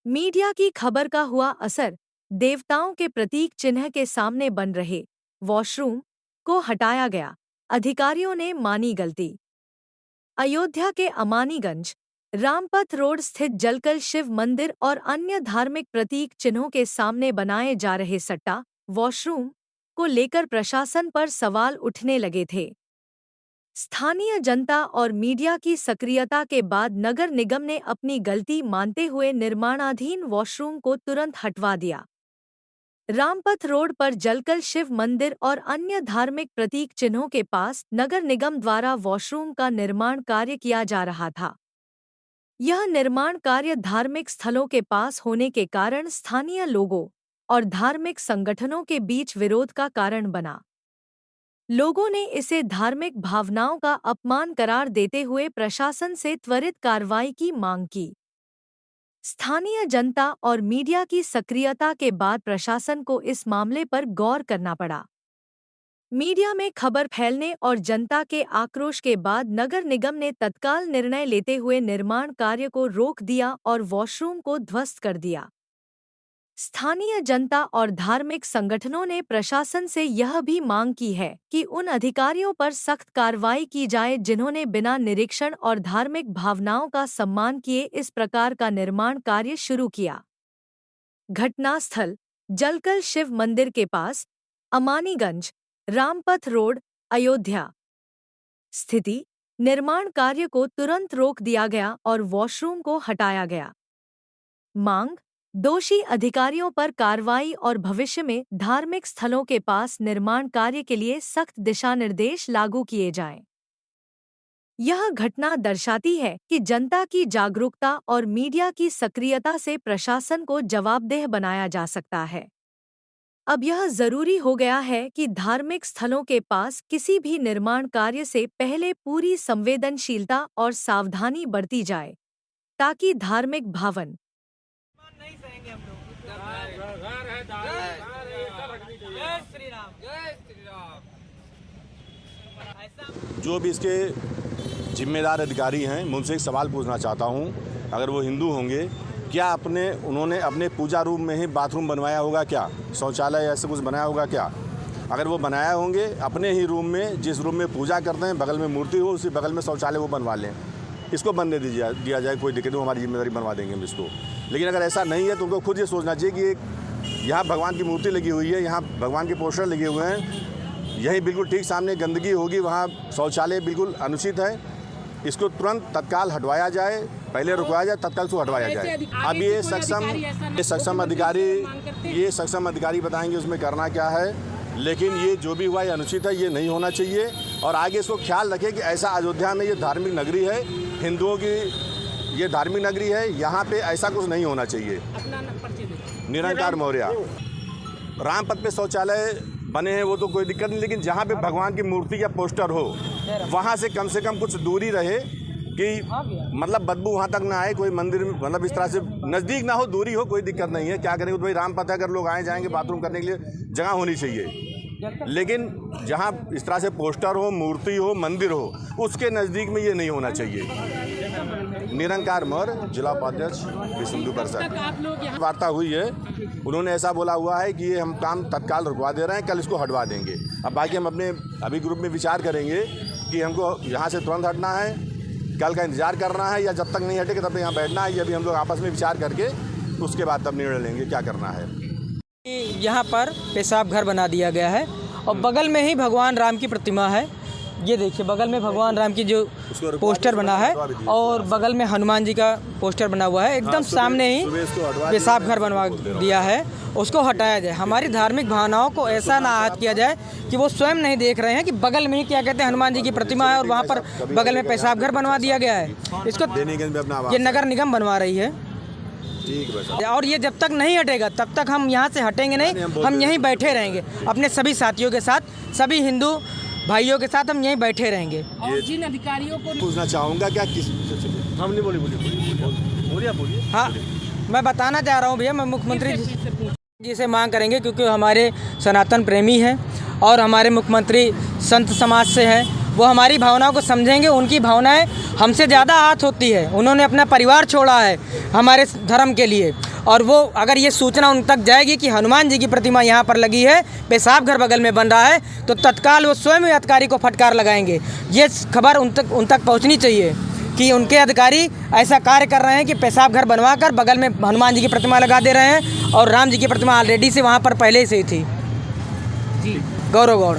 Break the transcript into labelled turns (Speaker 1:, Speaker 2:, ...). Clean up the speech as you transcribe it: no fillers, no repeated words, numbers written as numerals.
Speaker 1: Media की खबर का हुआ असर, देवताओं के प्रतीक चिन्ह के सामने बन रहे वॉशरूम को हटाया गया, अधिकारियों ने मानी गलती। अयोध्या के अमानीगंज रामपथ रोड स्थित जलकल शिव मंदिर और अन्य धार्मिक प्रतीक चिन्हों के सामने बनाए जा रहे सट्टा वॉशरूम को लेकर प्रशासन पर सवाल उठने लगे थे। स्थानीय जनता और मीडिया की सक्रियता के बाद नगर निगम ने अपनी गलती मानते हुए निर्माणाधीन वॉशरूम को तुरंत हटवा दिया। रामपथ रोड पर जलकल शिव मंदिर और अन्य धार्मिक प्रतीक चिन्हों के पास नगर निगम द्वारा वॉशरूम का निर्माण कार्य किया जा रहा था। यह निर्माण कार्य धार्मिक स्थलों के पास होने के कारण स्थानीय लोगों और धार्मिक संगठनों के बीच विरोध का कारण बना। लोगों ने इसे धार्मिक भावनाओं का अपमान करार देते हुए प्रशासन से त्वरित कार्रवाई की मांग की। स्थानीय जनता और मीडिया की सक्रियता के बाद प्रशासन को इस मामले पर गौर करना पड़ा। मीडिया में खबर फैलने और जनता के आक्रोश के बाद नगर निगम ने तत्काल निर्णय लेते हुए निर्माण कार्य को रोक दिया और वॉशरूम को ध्वस्त कर दिया। स्थानीय जनता और धार्मिक संगठनों ने प्रशासन से यह भी मांग की है कि उन अधिकारियों पर सख्त कार्रवाई की जाए जिन्होंने बिना निरीक्षण और धार्मिक भावनाओं का सम्मान किए इस प्रकार का निर्माण कार्य शुरू किया। घटनास्थल जलकल शिव मंदिर के पास, अमानीगंज, रामपथ रोड, अयोध्या। स्थिति: निर्माण कार्य को तुरंत रोक दिया गया और वॉशरूम को हटाया गया। मांग: दोषी अधिकारियों पर कार्रवाई और भविष्य में धार्मिक स्थलों के पास निर्माण कार्य के लिए सख्त दिशा निर्देश लागू किए जाएं। यह घटना दर्शाती है कि जनता की जागरूकता और मीडिया की सक्रियता से प्रशासन को जवाबदेह बनाया जा सकता है। अब यह जरूरी हो गया है कि धार्मिक स्थलों के पास किसी भी निर्माण कार्य से पहले पूरी संवेदनशीलता और सावधानी बरती जाए, ताकि धार्मिक भावन
Speaker 2: जो भी इसके जिम्मेदार अधिकारी हैं, मैं उनसे एक सवाल पूछना चाहता हूं, अगर वो हिंदू होंगे, क्या उन्होंने अपने पूजा रूम में ही बाथरूम बनवाया होगा क्या? शौचालय ऐसे कुछ बनाया होगा क्या? अगर वो बनाया होंगे अपने ही रूम में, जिस रूम में पूजा करते हैं बगल में मूर्ति हो, उसी बगल में शौचालय वो बनवा लें, इसको बनने दिया जाए, कोई दिक्कत नहीं, हमारी जिम्मेदारी बनवा देंगे हम इसको। लेकिन अगर ऐसा नहीं है तो उनको खुद ये सोचना चाहिए कि यहाँ भगवान की मूर्ति लगी हुई है, यहाँ भगवान के पोस्टर लगे हुए हैं, यही बिल्कुल ठीक सामने गंदगी होगी, वहाँ शौचालय बिल्कुल अनुचित है, इसको तुरंत तत्काल हटवाया जाए, पहले रुकवाया जाए, तत्काल से हटवाया जाए। अब ये सक्षम अधिकारी बताएंगे उसमें करना क्या है, लेकिन ये जो भी हुआ ये अनुचित है, ये नहीं होना चाहिए। और आगे इसको ख्याल रखें कि ऐसा अयोध्या में ये धार्मिक नगरी है, हिंदुओं की ये धार्मिक नगरी है, यहाँ पे ऐसा कुछ नहीं होना चाहिए। निरंकार मौर्य। रामपथ पे शौचालय बने हैं वो तो कोई दिक्कत नहीं, लेकिन जहाँ पे भगवान की मूर्ति या पोस्टर हो वहाँ से कम कुछ दूरी रहे कि मतलब बदबू वहाँ तक ना आए, कोई मंदिर मतलब इस तरह से नज़दीक ना हो, दूरी हो, कोई दिक्कत नहीं है। क्या करेंगे तो भाई रामपथ है, अगर लोग आए जाएंगे बाथरूम करने के लिए जगह होनी चाहिए, लेकिन जहाँ इस तरह से पोस्टर हो, मूर्ति हो, मंदिर हो, उसके नज़दीक में ये नहीं होना चाहिए। निरंकार मौर्य, जिला उपाध्यक्ष विश्व हिंदू परिषद। वार्ता हुई है, उन्होंने ऐसा बोला हुआ है कि ये हम काम तत्काल रुकवा दे रहे हैं, कल इसको हटवा देंगे। अब बाकी हम अपने अभी ग्रुप में विचार करेंगे कि हमको यहाँ से तुरंत हटना है, कल का इंतजार करना है, या जब तक नहीं हटेगा तब तक यहाँ बैठना है। ये अभी हम लोग आपस में विचार करके उसके बाद तब निर्णय लेंगे क्या करना है।
Speaker 3: यहाँ पर पेशाब घर बना दिया गया है और बगल में ही भगवान राम की प्रतिमा है। ये देखिए बगल में भगवान राम की जो पोस्टर बना है और बगल में हनुमान जी का पोस्टर बना हुआ है, एकदम सामने ही पेशाब घर बनवा दिया है, उसको हटाया जाए। हमारी धार्मिक भावनाओं को ऐसा ना आहत किया जाए कि वो स्वयं नहीं देख रहे हैं कि बगल में ही क्या कहते हैं हनुमान जी की प्रतिमा है और वहाँ पर बगल में पेशाब घर बनवा दिया गया है। इसको ये नगर निगम बनवा रही है और ये जब तक नहीं हटेगा तब तक हम यहाँ से हटेंगे नहीं, हम यहीं बैठे रहेंगे अपने सभी साथियों के साथ, सभी हिंदू भाइयों के साथ हम यहीं बैठे रहेंगे।
Speaker 2: और जिन अधिकारियों को पूछना चाहूँगा क्या हम नहीं बोलिए।
Speaker 3: हाँ, मैं बताना चाह रहा हूँ भैया, मैं मुख्यमंत्री जी से मांग करेंगे क्योंकि हमारे सनातन प्रेमी हैं और हमारे मुख्यमंत्री संत समाज से हैं वो हमारी भावनाओं को समझेंगे। उनकी भावनाएं हमसे ज़्यादा आहत होती है। उन्होंने अपना परिवार छोड़ा है हमारे धर्म के लिए, और वो अगर ये सूचना उन तक जाएगी कि हनुमान जी की प्रतिमा यहाँ पर लगी है, पेशाब घर बगल में बन रहा है, तो तत्काल वो स्वयं ही अधिकारी को फटकार लगाएंगे। ये खबर उन तक पहुँचनी चाहिए कि उनके अधिकारी ऐसा कार्य कर रहे हैं कि पेशाब घर बनवा कर बगल में हनुमान जी की प्रतिमा लगा दे रहे हैं, और राम जी की प्रतिमा ऑलरेडी से वहाँ पर पहले से ही थी।
Speaker 4: जी,
Speaker 3: गौरव गौड़।